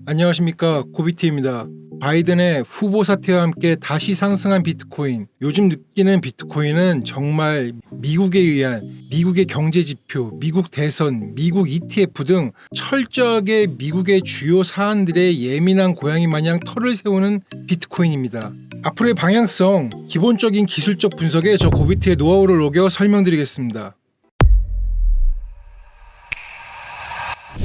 안녕하십니까, 고비트입니다. 바이든의 후보 사태와 함께 다시 상승한 비트코인. 요즘 느끼는 비트코인은 정말 미국에 의한 미국의 경제 지표, 미국 대선, 미국 ETF 등 철저하게 미국의 주요 사안들의 예민한 고양이 마냥 털을 세우는 비트코인입니다. 앞으로의 방향성, 기본적인 기술적 분석에 저 고비트의 노하우를 녹여 설명드리겠습니다.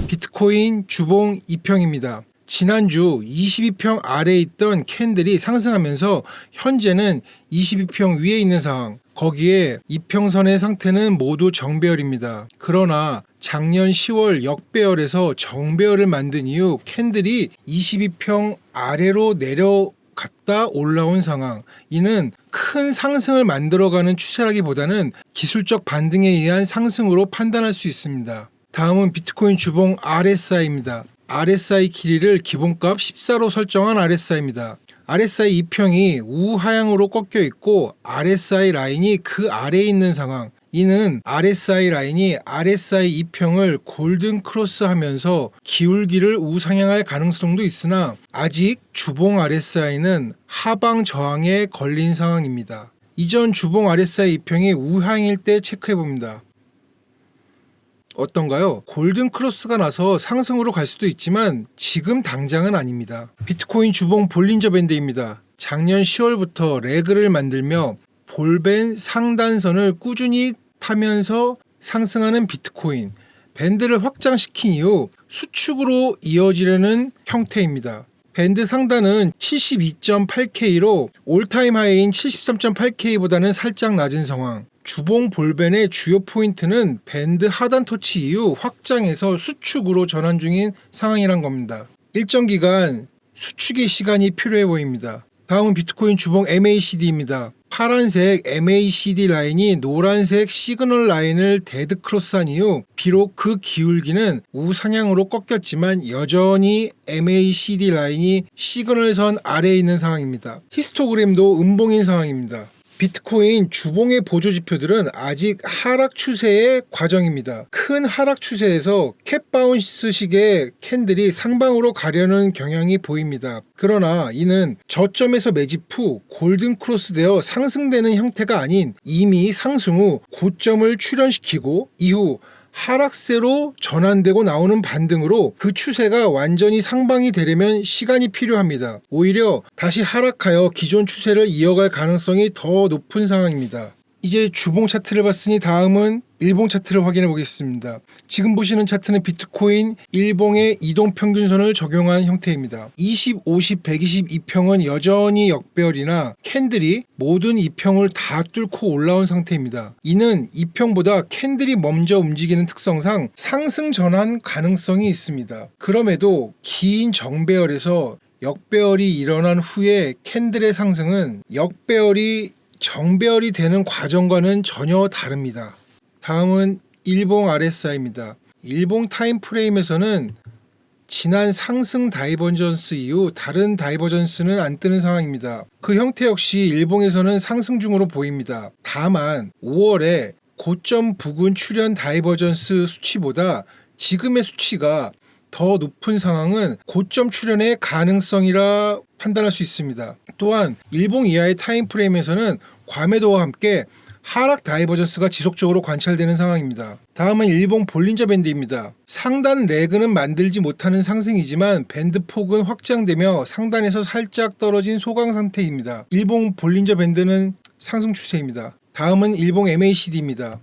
비트코인 주봉 2평입니다. 지난주 22평 아래에 있던 캔들이 상승하면서 현재는 22평 위에 있는 상황, 거기에 이평선의 상태는 모두 정배열입니다. 그러나 작년 10월 역배열에서 정배열을 만든 이후 캔들이 22평 아래로 내려갔다 올라온 상황, 이는 큰 상승을 만들어가는 추세라기보다는 기술적 반등에 의한 상승으로 판단할 수 있습니다. 다음은 비트코인 주봉 RSI입니다. RSI 길이를 기본값 14로 설정한 RSI입니다. RSI 2평이 우하향으로 꺾여 있고 RSI 라인이 그 아래에 있는 상황, 이는 RSI 라인이 RSI 2평을 골든 크로스 하면서 기울기를 우상향할 가능성도 있으나 아직 주봉 RSI는 하방 저항에 걸린 상황입니다. 이전 주봉 RSI 2평이 우하향일 때 체크해 봅니다. 어떤가요? 골든 크로스가 나서 상승으로 갈 수도 있지만 지금 당장은 아닙니다. 비트코인 주봉 볼린저 밴드입니다. 작년 10월부터 레그를 만들며 볼밴 상단선을 꾸준히 타면서 상승하는 비트코인, 밴드를 확장시킨 이후 수축으로 이어지려는 형태입니다. 밴드 상단은 72.8K로 올타임 하이인 73.8K보다는 살짝 낮은 상황. 주봉 볼밴의 주요 포인트는 밴드 하단 터치 이후 확장해서 수축으로 전환 중인 상황이란 겁니다. 일정 기간 수축의 시간이 필요해 보입니다. 다음은 비트코인 주봉 MACD입니다. 파란색 MACD 라인이 노란색 시그널 라인을 데드 크로스한 이후 비록 그 기울기는 우상향으로 꺾였지만 여전히 MACD 라인이 시그널선 아래에 있는 상황입니다. 히스토그램도 음봉인 상황입니다. 비트코인 주봉의 보조지표들은 아직 하락 추세의 과정입니다. 큰 하락 추세에서 캣바운스식의 캔들이 상방으로 가려는 경향이 보입니다. 그러나 이는 저점에서 매집 후 골든 크로스되어 상승되는 형태가 아닌 이미 상승 후 고점을 출현시키고 이후 하락세로 전환되고 나오는 반등으로 그 추세가 완전히 상방이 되려면 시간이 필요합니다. 오히려 다시 하락하여 기존 추세를 이어갈 가능성이 더 높은 상황입니다. 이제 주봉 차트를 봤으니 다음은 일봉 차트를 확인해 보겠습니다. 지금 보시는 차트는 비트코인 일봉의 이동평균선을 적용한 형태입니다. 20, 50, 120, 2평은 여전히 역배열이나 캔들이 모든 2평을 다 뚫고 올라온 상태입니다. 이는 2평보다 캔들이 먼저 움직이는 특성상 상승 전환 가능성이 있습니다. 그럼에도 긴 정배열에서 역배열이 일어난 후에 캔들의 상승은 역배열이 정배열이 되는 과정과는 전혀 다릅니다. 다음은 일봉 RSI입니다. 일봉 타임 프레임에서는 지난 상승 다이버전스 이후 다른 다이버전스는 안 뜨는 상황입니다. 그 형태 역시 일봉에서는 상승 중으로 보입니다. 다만 5월에 고점 부근 출현 다이버전스 수치보다 지금의 수치가 더 높은 상황은 고점 출현의 가능성이라 판단할 수 있습니다. 또한 일봉 이하의 타임프레임에서는 과매도와 함께 하락 다이버전스가 지속적으로 관찰되는 상황입니다. 다음은 일봉 볼린저 밴드입니다. 상단 레그는 만들지 못하는 상승이지만 밴드 폭은 확장되며 상단에서 살짝 떨어진 소강 상태입니다. 일봉 볼린저 밴드는 상승 추세입니다. 다음은 일봉 MACD입니다.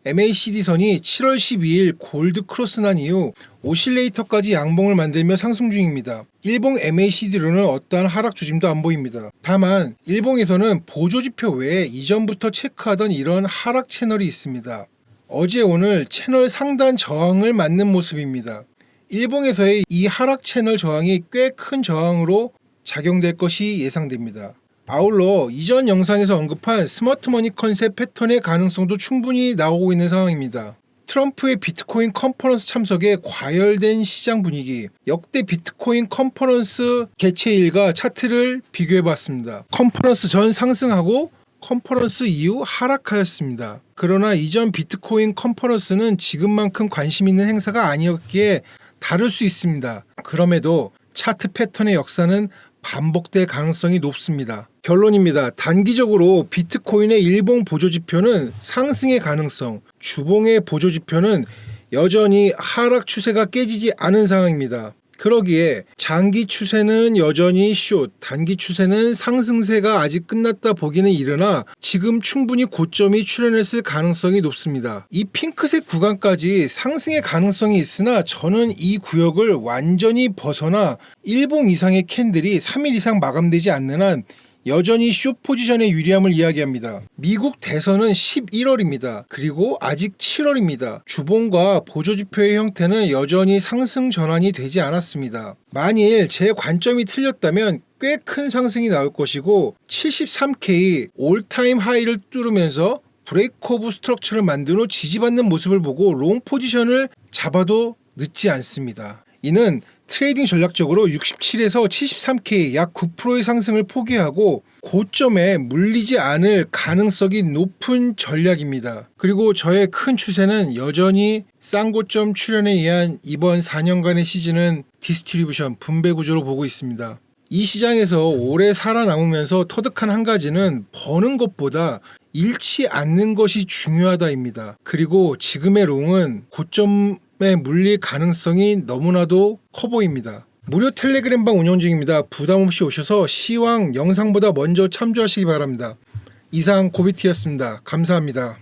MACD 선이 7월 12일 골드 크로스 난 이후 오실레이터까지 양봉을 만들며 상승 중입니다. 일봉 MACD로는 어떠한 하락 조짐도 안 보입니다. 다만 일봉에서는 보조지표 외에 이전부터 체크하던 이런 하락 채널이 있습니다. 어제 오늘 채널 상단 저항을 맞는 모습입니다. 일봉에서의 이 하락 채널 저항이 꽤 큰 저항으로 작용될 것이 예상됩니다. 아울러 이전 영상에서 언급한 스마트머니 컨셉 패턴의 가능성도 충분히 나오고 있는 상황입니다. 트럼프의 비트코인 컨퍼런스 참석에 과열된 시장 분위기, 역대 비트코인 컨퍼런스 개최일과 차트를 비교해봤습니다. 컨퍼런스 전 상승하고 컨퍼런스 이후 하락하였습니다. 그러나 이전 비트코인 컨퍼런스는 지금만큼 관심 있는 행사가 아니었기에 다를 수 있습니다. 그럼에도 차트 패턴의 역사는 반복될 가능성이 높습니다. 결론입니다. 단기적으로 비트코인의 일봉 보조지표는 상승의 가능성, 주봉의 보조지표는 여전히 하락 추세가 깨지지 않은 상황입니다. 그러기에 장기 추세는 여전히 숏, 단기 추세는 상승세가 아직 끝났다 보기는 이르나 지금 충분히 고점이 출현했을 가능성이 높습니다. 이 핑크색 구간까지 상승의 가능성이 있으나 저는 이 구역을 완전히 벗어나 일봉 이상의 캔들이 3일 이상 마감되지 않는 한 여전히 숏 포지션의 유리함을 이야기합니다. 미국 대선은 11월입니다. 그리고 아직 7월입니다. 주봉과 보조지표의 형태는 여전히 상승 전환이 되지 않았습니다. 만일 제 관점이 틀렸다면 꽤 큰 상승이 나올 것이고 73K 올타임 하이를 뚫으면서 브레이크 오브 스트럭처를 만든 후 지지받는 모습을 보고 롱 포지션을 잡아도 늦지 않습니다. 이는 트레이딩 전략적으로 67에서 73K 약 9%의 상승을 포기하고 고점에 물리지 않을 가능성이 높은 전략입니다. 그리고 저의 큰 추세는 여전히 쌍고점 출현에 의한 이번 4년간의 시즌은 디스트리뷰션 분배 구조로 보고 있습니다. 이 시장에서 오래 살아남으면서 터득한 한 가지는 버는 것보다 잃지 않는 것이 중요하다입니다. 그리고 지금의 롱은 고점에 물릴 가능성이 너무나도 커 보입니다. 무료 텔레그램방 운영 중입니다. 부담 없이 오셔서 시황 영상보다 먼저 참조하시기 바랍니다. 이상 고비티였습니다. 감사합니다.